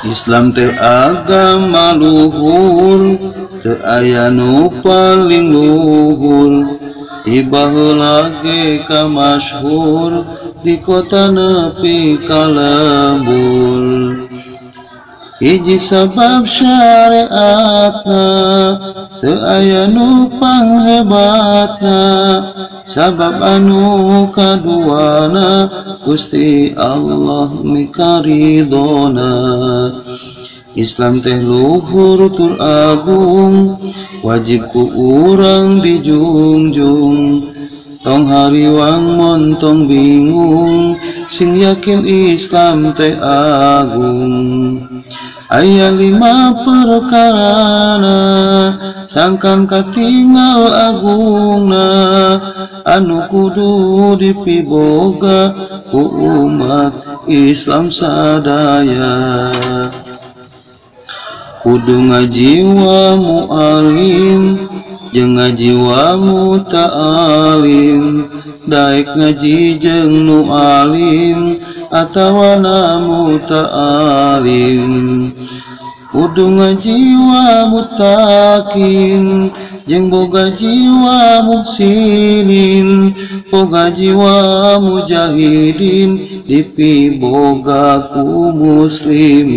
Islam teh agama luhur, teu aya nu paling luhur. Tiba heula ge ka masyhur, di kota nepi ka lembur. Hiji sabab syariatna, teu aya nu panghebatna. Sabab anu kaduana, Gusti Allah mikaridona. Islam teh luhur tur agung, wajib ku urang dijunjung. Tong hariwang montong bingung, sing yakin Islam teh agung. Aya 5 perkarana, sangkan katinggal agungna, anu kudu dipiboga ku umat Islam sadaya. Kudu ngaji wa mu'alim, jeung ngaji wa muta'alim. Daek ngaji jeung nu alim, atawa na muta'alim. Kudu ngaji wa mutakin, jeung boga jiwa muhsinin. Boga jiwa mujahidin, dipiboga ku muslimin.